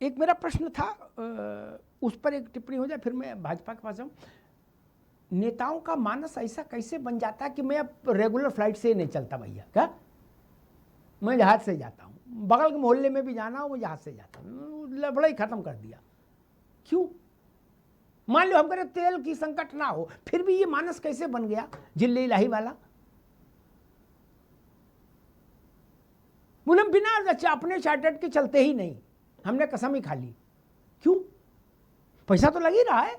एक मेरा प्रश्न था, उस पर एक टिप्पणी हो जाए फिर मैं भाजपा के पास जाऊँ। नेताओं का मानस ऐसा कैसे बन जाता है कि मैं अब रेगुलर फ्लाइट से नहीं चलता भैया, क्या मैं जहाज से जाता हूँ, बगल के मोहल्ले में भी जाना हो वो जहाज से जाता हूँ, लफड़ा ही खत्म कर दिया। क्यों? मान लो हम करें तेल की संकट ना हो, फिर भी ये मानस कैसे बन गया जिले इलाही वाला? बोले बिना अपने चार्टर्ड के चलते ही नहीं, हमने कसम ही खा ली। क्यों? पैसा तो लग ही रहा है,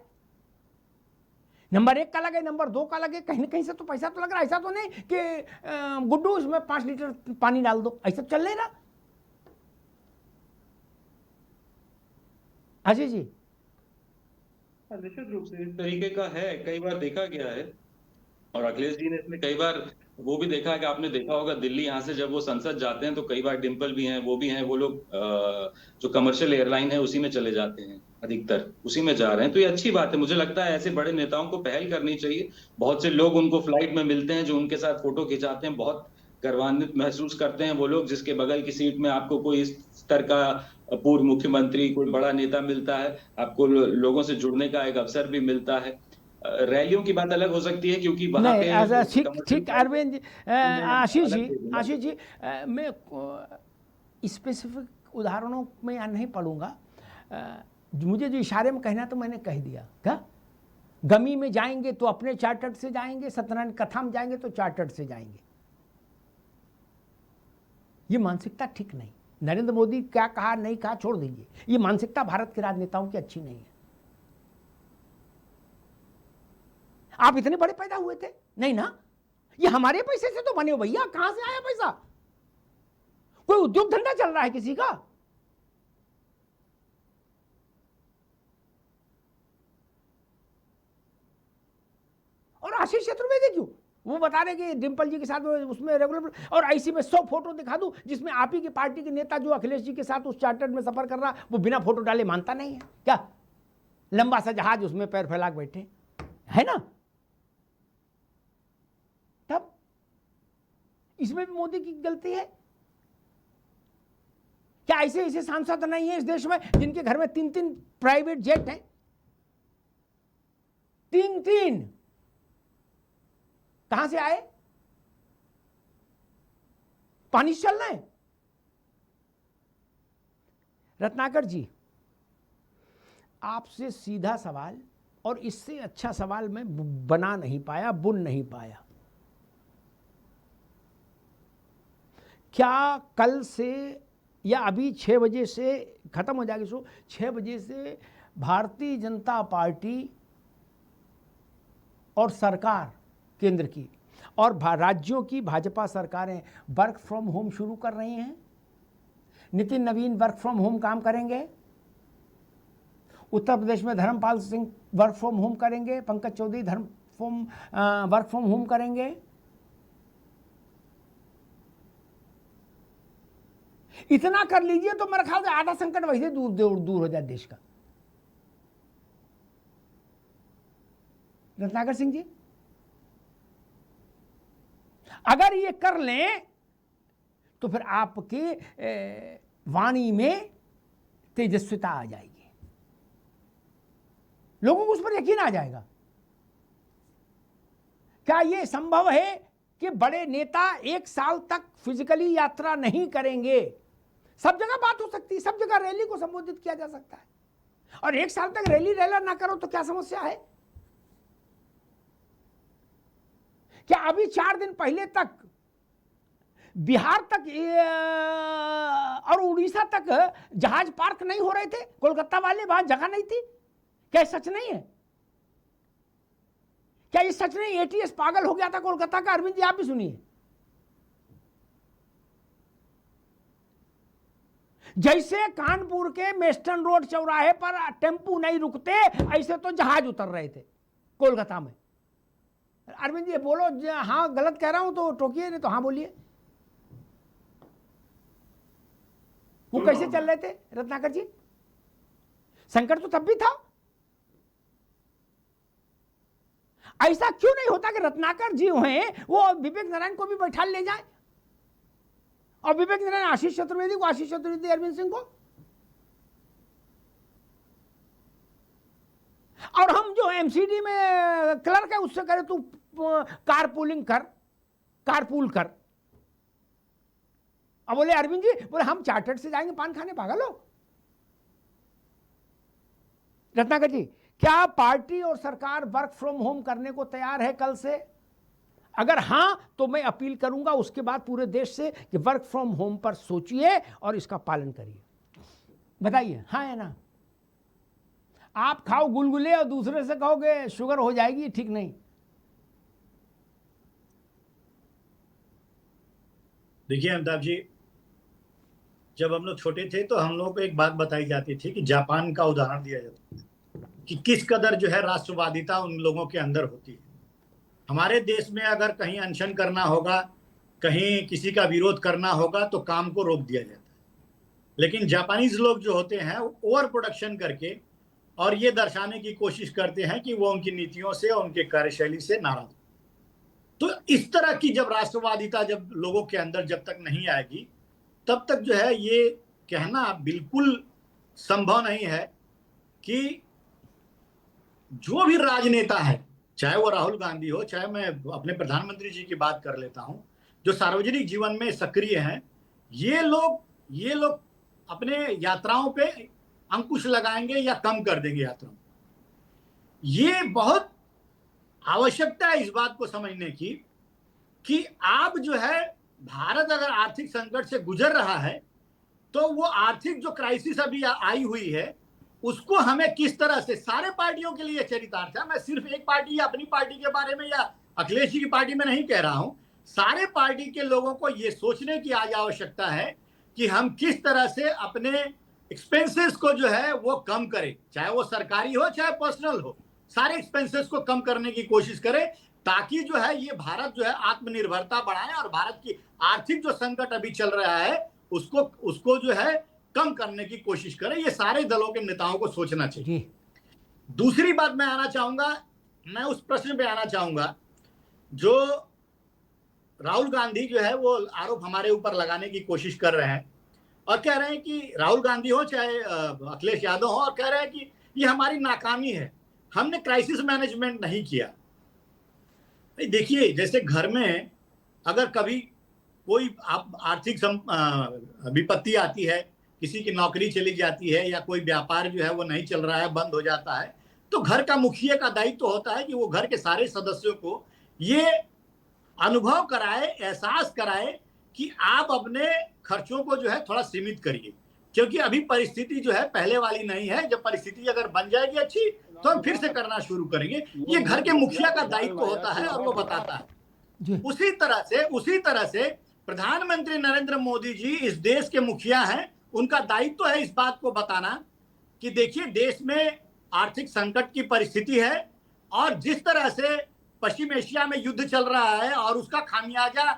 नंबर 1 का लगे, नंबर 2 का लगे, कहीं ना कहीं से तो पैसा तो लग रहा है। ऐसा तो नहीं कि गुड्डू उसमें 5 लीटर पानी डाल दो, ऐसा चल नहीं रहा। अजय जी? निश्चित रूप से इस तरीके का है, कई बार देखा गया है। और अखिलेश जी ने इसमें कई बार वो भी देखा है कि आपने देखा होगा दिल्ली यहाँ से जब वो संसद जाते हैं तो कई बार डिम्पल भी हैं, वो भी हैं, वो लोग जो कमर्शियल एयरलाइन है उसी में चले जाते हैं, अधिकतर उसी में जा रहे हैं। तो ये अच्छी बात है, मुझे लगता है ऐसे बड़े नेताओं को पहल करनी चाहिए। बहुत से लोग उनको फ्लाइट में मिलते हैं जो उनके साथ फोटो खिंचाते हैं, बहुत गर्वान्वित महसूस करते हैं वो लोग, जिसके बगल की सीट में आपको कोई इस स्तर का पूर्व मुख्यमंत्री, कोई बड़ा नेता मिलता है, आपको लोगों से जुड़ने का एक अवसर भी मिलता है। रैलियों की बात अलग हो सकती है क्योंकि वहां नहीं, पे ऐसा ठीक कमर्शियल ठीक अरविंद जी, मैं आशीष अलग जी, दे दूंगा। आशीष जी, मैं स्पेसिफिक उदाहरणों में यहाँ नहीं पढ़ूंगा। मुझे जो इशारे में कहना तो मैंने कह दिया। क्या गमी में जाएंगे तो अपने चार्टर्ड से जाएंगे, सत्यनारायण कथा में जाएंगे तो चार्टर्ड से जाएंगे। ये मानसिकता ठीक नहीं। नरेंद्र मोदी क्या कहा नहीं कहा छोड़ दीजिए, ये मानसिकता भारत के राजनेताओं की अच्छी नहीं है। आप इतने बड़े पैदा हुए थे नहीं ना, ये हमारे पैसे से तो बने हो भैया, कहां से आया पैसा? कोई उद्योग धंधा चल रहा है किसी का? और आशीष चतुर्वेदी क्यों? वो बता रहे कि डिम्पल जी के साथ उसमें रेगुलर, और ऐसी में 100 फोटो दिखा दूं जिसमें आप ही की पार्टी के नेता जो अखिलेश जी के साथ उस चार्टर्ड में सफर कर रहा, वो बिना फोटो डाले मानता नहीं है क्या? लंबा सा जहाज, उसमें पैर फैला के बैठे है ना। तब इसमें भी मोदी की गलती है क्या? ऐसे ऐसे सांसद नहीं है इस देश में जिनके घर में 3-3 प्राइवेट जेट हैं? 3-3 कहां से आए? पानी से चल रहे हैं? रत्नाकर जी, आपसे सीधा सवाल, और इससे अच्छा सवाल मैं बना नहीं पाया, बुन नहीं पाया। क्या कल से या अभी 6 बजे से खत्म हो जाएगी शो, 6 बजे से भारतीय जनता पार्टी और सरकार केंद्र की और राज्यों की भाजपा सरकारें वर्क फ्रॉम होम शुरू कर रही हैं? Nitin Navin work from home काम करेंगे, उत्तर प्रदेश में Dharmpal Singh work from home करेंगे, Pankaj Chaudhary work from home करेंगे। इतना कर लीजिए तो मेरे ख्याल से आधा संकट वैसे दूर हो जाए देश का। रत्नाकर सिंह जी, अगर ये कर लें तो फिर आपकी वाणी में तेजस्विता आ जाएगी, लोगों को उस पर यकीन आ जाएगा। क्या ये संभव है कि बड़े नेता 1 साल तक फिजिकली यात्रा नहीं करेंगे? सब जगह बात हो सकती है, सब जगह रैली को संबोधित किया जा सकता है, और 1 साल तक रैली रैला ना करो तो क्या समस्या है? क्या अभी 4 दिन पहले तक बिहार तक और उड़ीसा तक जहाज पार्क नहीं हो रहे थे? कोलकाता वाले, वहां जगह नहीं थी? क्या सच नहीं है? क्या ये सच नहीं? एटीएस पागल हो गया था कोलकाता का। अरविंद जी आप भी सुनिए, जैसे कानपुर के मेस्टर्न रोड चौराहे पर टेम्पू नहीं रुकते, ऐसे तो जहाज उतर रहे थे कोलकाता में। अरविंद जी बोलो, हाँ गलत कह रहा हूं तो टोकिए, नहीं तो हाँ बोलिए। वो कैसे चल रहे थे रत्नाकर जी? संकट तो तब भी था। ऐसा क्यों नहीं होता कि रत्नाकर जी हैं वो विवेक नारायण को भी बैठा ले जाए, और विवेक नारायण आशीष चतुर्वेदी को, आशीष चतुर्वेदी अरविंद सिंह को? एमसीडी में क्लर्क है, उससे करे तू कारपूलिंग कर, कारपूल कर। अब बोले अरविंद जी, बोले हम चार्टर्ड से जाएंगे पान खाने, पागल हो। रत्नाकर जी, क्या पार्टी और सरकार वर्क फ्रॉम होम करने को तैयार है कल से? अगर हां तो मैं अपील करूंगा उसके बाद पूरे देश से कि वर्क फ्रॉम होम पर सोचिए और इसका पालन करिए। बताइए, हाँ है ना? आप खाओ गुलगुले और दूसरे से कहोगे शुगर हो जाएगी, ठीक नहीं। देखिए अमिताभ जी, जब हम लोग छोटे थे तो हम लोगों को एक बात बताई जाती थी कि जापान का उदाहरण दिया जाता है कि किस कदर जो है राष्ट्रवादिता उन लोगों के अंदर होती है। हमारे देश में अगर कहीं अनशन करना होगा, कहीं किसी का विरोध करना होगा तो काम को रोक दिया जाता है। लेकिन जापानीज लोग जो होते हैं ओवर प्रोडक्शन करके और ये दर्शाने की कोशिश करते हैं कि वो उनकी नीतियों से और उनके कार्यशैली से नाराज। तो इस तरह की जब राष्ट्रवादिता जब लोगों के अंदर जब तक नहीं आएगी तब तक जो है ये कहना बिल्कुल संभव नहीं है कि जो भी राजनेता है, चाहे वो राहुल गांधी हो, चाहे मैं अपने प्रधानमंत्री जी की बात कर लेता हूं, जो सार्वजनिक जीवन में सक्रिय हैं, ये लोग अपने यात्राओं पे अंकुश लगाएंगे या कम कर देंगे यात्राओं। ये बहुत आवश्यकता है इस बात को समझने की कि आप जो है भारत अगर आर्थिक संकट से गुजर रहा है तो वो आर्थिक जो क्राइसिस अभी आई हुई है उसको हमें किस तरह से, सारे पार्टियों के लिए चरितार्थ है। मैं सिर्फ एक पार्टी या अपनी पार्टी के बारे में या अखिलेश जी की पार्टी में नहीं कह रहा हूं, सारे पार्टी के लोगों को ये सोचने की आज आवश्यकता है कि हम किस तरह से अपने एक्सपेंसेस को जो है वो कम करें, चाहे वो सरकारी हो चाहे पर्सनल हो, सारे एक्सपेंसेस को कम करने की कोशिश करें ताकि जो है ये भारत जो है आत्मनिर्भरता बढ़ाए और भारत की आर्थिक जो संकट अभी चल रहा है उसको जो है कम करने की कोशिश करें। ये सारे दलों के नेताओं को सोचना चाहिए। दूसरी बात मैं आना चाहूंगा, मैं उस प्रश्न पे आना चाहूंगा जो राहुल गांधी जो है वो आरोप हमारे ऊपर लगाने की कोशिश कर रहे हैं और कह रहे हैं कि राहुल गांधी हो चाहे अखिलेश यादव हो, और कह रहे हैं कि ये हमारी नाकामी है, हमने क्राइसिस मैनेजमेंट नहीं किया। देखिए, जैसे घर में अगर कभी कोई आर्थिक विपत्ति आती है, किसी की नौकरी चली जाती है या कोई व्यापार जो है वो नहीं चल रहा है, बंद हो जाता है, तो घर का मुखिया का दायित्व होता है कि वो घर के सारे सदस्यों को ये अनुभव कराए, एहसास कराए कि आप अपने खर्चों को जो है थोड़ा सीमित करिए, क्योंकि अभी परिस्थिति जो है पहले वाली नहीं है। जब परिस्थिति अगर बन जाएगी अच्छी तो हम फिर से करना शुरू करेंगे। ये घर के मुखिया का दायित्व होता है और वो बताता है। उसी तरह से प्रधानमंत्री नरेंद्र मोदी जी इस देश के मुखिया हैं, उनका दायित्व है इस बात को बताना कि देखिए देश में आर्थिक संकट की परिस्थिति है और जिस तरह से पश्चिम एशिया में युद्ध चल रहा है और उसका खामियाजा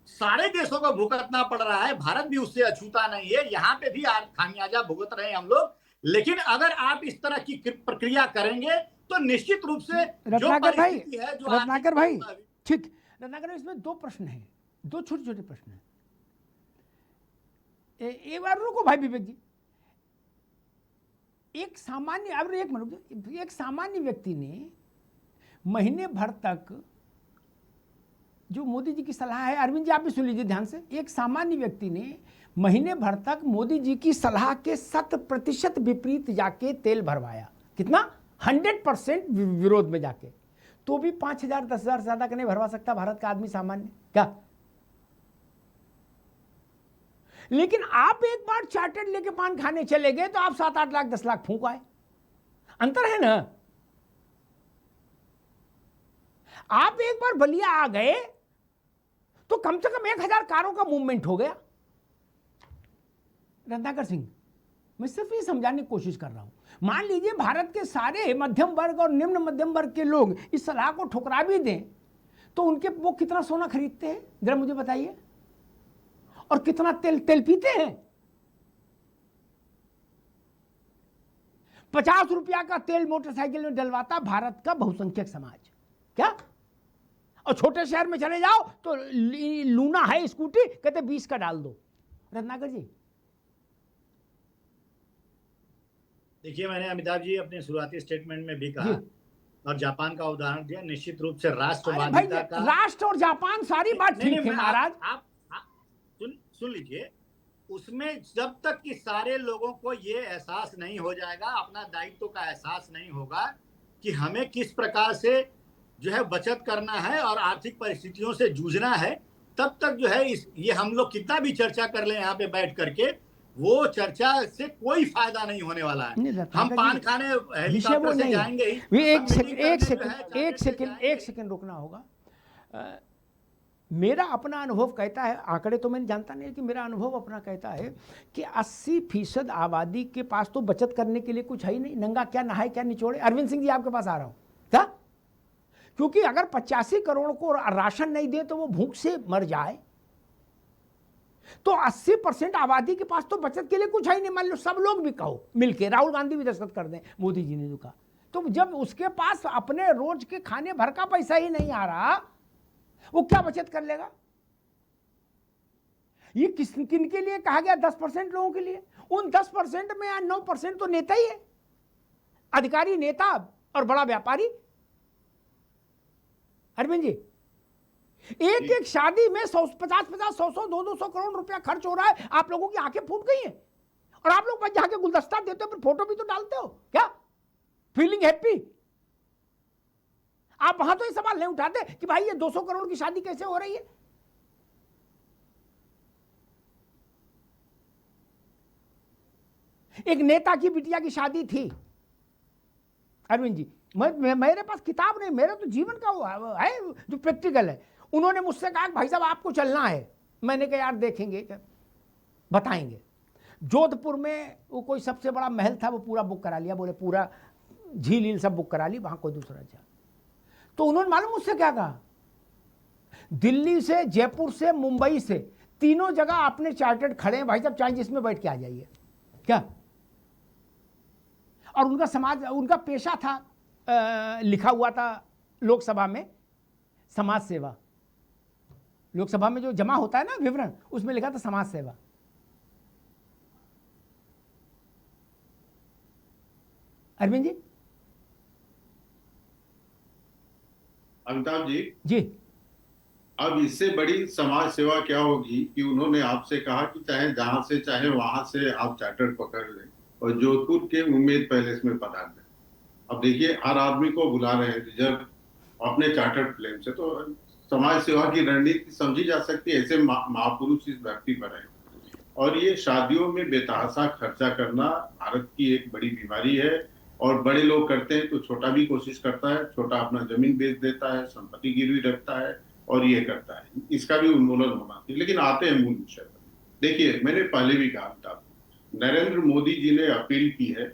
सारे देशों को भुगतना पड़ रहा है, भारत भी उससे अछूता नहीं है, यहाँ पे भी खामियाजा भुगत रहे हैं हम लोग। लेकिन अगर आप इस तरह की प्रक्रिया करेंगे तो निश्चित रूप से रत्नाकर भाई, ठीक, रत्नाकर इसमें दो प्रश्न हैं, दो छोटे छोटे प्रश्न हैं। एक बार रुको भाई विवेक जी, एक सामान्य व्यक्ति ने महीने भर तक जो मोदी जी की सलाह है, अरविंद जी आप भी सुन लीजिए ध्यान से, एक सामान्य व्यक्ति ने महीने भर तक मोदी जी की सलाह के 100% विपरीत जाके तेल भरवाया। कितना? 100% विरोध में जाके, तो भी 5,000 10,000 ज्यादा नहीं भरवा सकता भारत का आदमी सामान्य क्या? लेकिन आप एक बार चार्टर्ड लेके पान खाने चले गए तो आप 7-8 लाख 10 लाख फूंक आए। अंतर है ना? आप एक बार बलिया आ गए तो कम से कम 1,000 कारों का मूवमेंट हो गया। रत्नाकर सिंह, मैं सिर्फ ये समझाने की कोशिश कर रहा हूं, मान लीजिए भारत के सारे मध्यम वर्ग और निम्न मध्यम वर्ग के लोग इस सलाह को ठुकरा भी दें तो उनके वो कितना सोना खरीदते हैं जरा मुझे बताइए, और कितना तेल पीते हैं। 50 रुपया का तेल मोटरसाइकिल में डलवाता भारत का बहुसंख्यक समाज, क्या? और छोटे शहर में चले जाओ तो लूना है स्कूटी, कहते 20 का डाल दो। रत्नाकर जी, देखिए, मैंने अमिताभ जी अपने शुरुआती स्टेटमेंट में भी कहा और जापान का उदाहरण दिया, निश्चित रूप से अरे भाई, राष्ट्रवादिता का। राष्ट्र और जापान सारी बात नहीं, ठीक है महाराज। आप सुन लीजिए, उसमें जब तक कि सारे लोगों को ये एहसास नहीं हो जाएगा, अपना दायित्व का एहसास नहीं होगा कि हमें किस प्रकार से जो है बचत करना है और आर्थिक परिस्थितियों से जूझना है, तब तक जो है ये हम लोग कितना भी चर्चा कर लें यहाँ पे बैठ करके, वो चर्चा से कोई फायदा नहीं होने वाला है। हम पान खाने हेलीकॉप्टर से जाएंगे ही। एक सेकंड रुकना होगा। मेरा अपना अनुभव कहता है, आंकड़े तो मैंने जानता नहीं, कि मेरा अनुभव अपना कहता है कि 80% आबादी के पास तो बचत करने के लिए कुछ है ही नहीं। नंगा क्या नहाए क्या निचोड़े। अरविंद सिंह जी आपके पास आ रहा हूं क्या? क्योंकि अगर 85 करोड़ को राशन नहीं दे तो वो भूख से मर जाए, तो 80% आबादी के पास तो बचत के लिए कुछ है नहीं। मान लो सब लोग भी कहो मिलके, राहुल गांधी भी दस्तखत कर दें, मोदी जी ने जो कहा, तो जब उसके पास अपने रोज के खाने भर का पैसा ही नहीं आ रहा, वो क्या बचत कर लेगा? ये किन के लिए कहा गया? 10% लोगों के लिए। उन 10% में 9% तो नेता ही है, अधिकारी, नेता और बड़ा व्यापारी। अरविंद जी, एक शादी में 50-50, 100-100, 200 करोड़ रुपया खर्च हो रहा है। आप लोगों की आंखें फूट गई हैं। और आप लोग जाके गुलदस्ता देते हो, फिर फोटो भी तो डालते हो क्या? Feeling happy. आप वहां तो ये सवाल नहीं उठाते कि भाई ये 200 करोड़ की शादी कैसे हो रही है? एक नेता की बिटिया की शादी थी अरविंद जी, मेरे पास किताब नहीं, मेरा तो जीवन का है जो प्रैक्टिकल है। उन्होंने मुझसे कहा भाई साहब आपको चलना है। मैंने कहा यार देखेंगे, बताएंगे। जोधपुर में वो कोई सबसे बड़ा महल था, वो पूरा बुक करा लिया। बोले पूरा झील सब बुक करा ली, वहां कोई दूसरा जा। तो उन्होंने मालूम मुझसे क्या कहा? दिल्ली से, जयपुर से, मुंबई से, तीनों जगह अपने चार्टर्ड खड़े हैं भाई साहब, चाहे जिसमें बैठ के आ जाइए क्या। और उनका समाज, उनका पेशा था, लिखा हुआ था लोकसभा में, समाज सेवा। लोकसभा में जो जमा होता है ना विवरण, उसमें लिखा था समाज सेवा। अरविंद जी, अमिताभ जी, अब इससे बड़ी समाज सेवा क्या होगी कि उन्होंने आपसे कहा कि चाहे जहां से चाहे वहां से आप चार्टर पकड़ लें और जोधपुर के उम्मेद पैलेस में पधार दें। अब देखिए, हर आदमी को बुला रहे हैं रिजर्व अपने चार्टर्ड प्लेन से, तो समाज सेवा की रणनीति समझी जा सकती है। ऐसे महापुरुष इस धरती पर है। और ये शादियों में बेतहाशा खर्चा करना भारत की एक बड़ी बीमारी है। और बड़े लोग करते हैं तो छोटा भी कोशिश करता है, छोटा अपना जमीन बेच देता है, संपत्ति गिरवी रखता है और ये करता है। इसका भी उन्मूलन होना चाहिए। लेकिन आते हैं मूल विषय पर। देखिए, मैंने पहले भी कहा था, नरेंद्र मोदी जी ने अपील की है,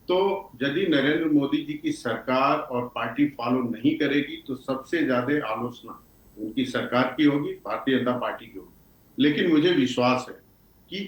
तो यदि नरेंद्र मोदी जी की सरकार और पार्टी फॉलो नहीं करेगी तो सबसे ज्यादा आलोचना उनकी सरकार की होगी, भारतीय जनता पार्टी की होगी। लेकिन मुझे विश्वास है कि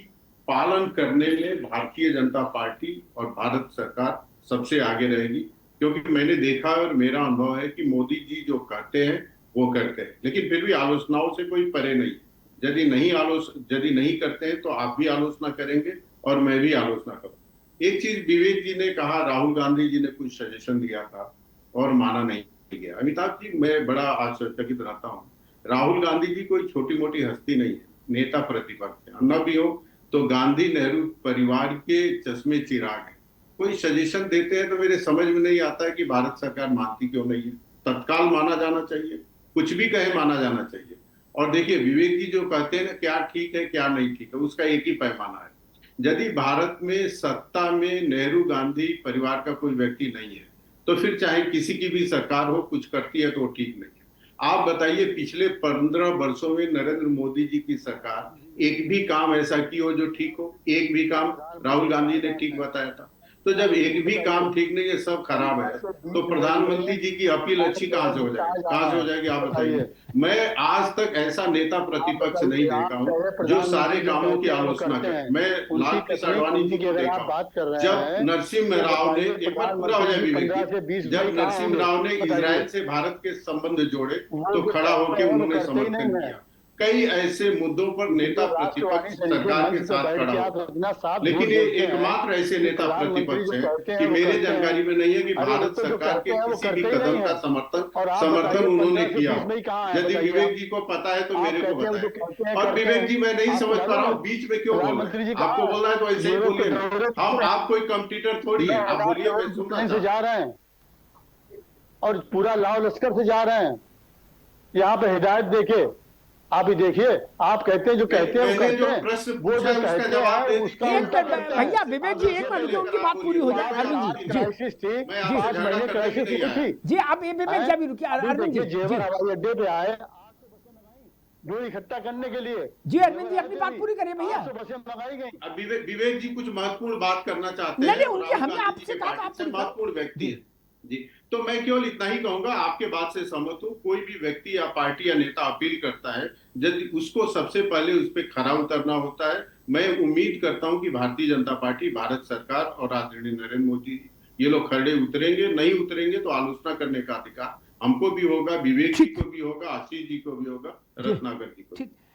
पालन करने में भारतीय जनता पार्टी और भारत सरकार सबसे आगे रहेगी। क्योंकि मैंने देखा और मेरा अनुभव है कि मोदी जी जो कहते हैं वो करते हैं, लेकिन फिर भी आलोचनाओं से कोई परे नहीं। यदि नहीं करते हैं तो आप भी आलोचना करेंगे और मैं भी आलोचना करूंगा। एक चीज विवेक जी ने कहा, राहुल गांधी जी ने कुछ सजेशन दिया था और माना नहीं गया। अमिताभ जी, मैं बड़ा आश्चर्यचकित रहता हूँ। राहुल गांधी जी कोई छोटी मोटी हस्ती नहीं है, नेता प्रतिपक्ष है। न भी हो तो गांधी नेहरू परिवार के चश्मे चिराग है। कोई सजेशन देते हैं तो मेरे समझ में नहीं आता है कि भारत सरकार मानती क्यों नहीं है। तत्काल माना जाना चाहिए, कुछ भी कहे माना जाना चाहिए। और देखिए, विवेक जी जो कहते हैं ना क्या ठीक है क्या नहीं ठीक है, उसका एक ही पैमाना है। यदि भारत में सत्ता में नेहरू गांधी परिवार का कोई व्यक्ति नहीं है तो फिर चाहे किसी की भी सरकार हो, कुछ करती है तो वो ठीक नहीं है। आप बताइए, पिछले 15 वर्षों में नरेंद्र मोदी जी की सरकार एक भी काम ऐसा की हो जो ठीक हो? एक भी काम राहुल गांधी ने ठीक बताया था? तो जब एक भी काम ठीक नहीं है, सब खराब है, तो प्रधानमंत्री जी की अपील अच्छी कहां से हो जाएगी? कहां से हो जाएगी आप बताइए। मैं आज तक ऐसा नेता प्रतिपक्ष नहीं देखा हूं जो सारे कामों की आलोचना करे। मैं लाल कृष्ण आडवाणी जी को देखा, जब नरसिम्हा राव ने, एक बार पूरा हो जाए विवेक, जब नरसिम्हा राव ने इजराइल से भारत के संबंध जोड़े तो खड़ा होकर उन्होंने समर्थन किया। कई ऐसे मुद्दों पर नेता प्रतिपक्ष सरकार के साथ खड़ा हो, लेकिन ये एकमात्र ऐसे नेता प्रतिपक्ष है कि मेरे जानकारी में नहीं है कि भारत सरकार के किसी भी कदम का समर्थन उन्होंने किया हो। यदि विवेक जी को पता है तो मेरे को बताएं। और विवेक जी, मैं नहीं समझ पा रहा हूँ बीच में क्यों बोल रहे हैं। आपको बोलना है तो ऐसे ही बोलिए ना, आप कोई कंप्यूटर थोड़ी है, आप बोलिए, मैं सुनना से जा रहे हैं और पूरा लाव लश्कर से जा रहे हैं। यहाँ पे हिदायत देके आप ही देखिए, आप कहते हैं जो कहते हैं वो कहते हैं, वो जो कहते हैं उसका भैया विवेक जी एक मिनट उनकी बात पूरी हो जाए। अरविंद जी क्राइसिस थी, 5 महीने क्राइसिस थी जी, आप ये विवेक जी अभी रुकिए। अरविंद जी जेवर हवाई अड्डे पे आए जो इकट्ठा करने के लिए। जी अरविंद जी अपनी बात पूरी करिए भैया। बसें मंगाई गई। अब विवेक जी कुछ महत्वपूर्ण बात करना चाहते हैं। नहीं, उनकी हमने आपसे कहा आप महत्वपूर्ण व्यक्ति है जी, तो मैं केवल इतना ही कहूंगा, आपके बात से सहमत हूं। कोई भी व्यक्ति या पार्टी या नेता अपील करता है, यदि उसको सबसे पहले उस पर खरा उतरना होता है। मैं उम्मीद करता हूं कि भारतीय जनता पार्टी, भारत सरकार और आदरणीय नरेंद्र मोदी ये लोग खड़े उतरेंगे। नहीं उतरेंगे तो आलोचना करने का अधिकार हमको भी होगा, विवेक जी को भी होगा, आशीष जी को भी होगा, रत्नाकर जी को।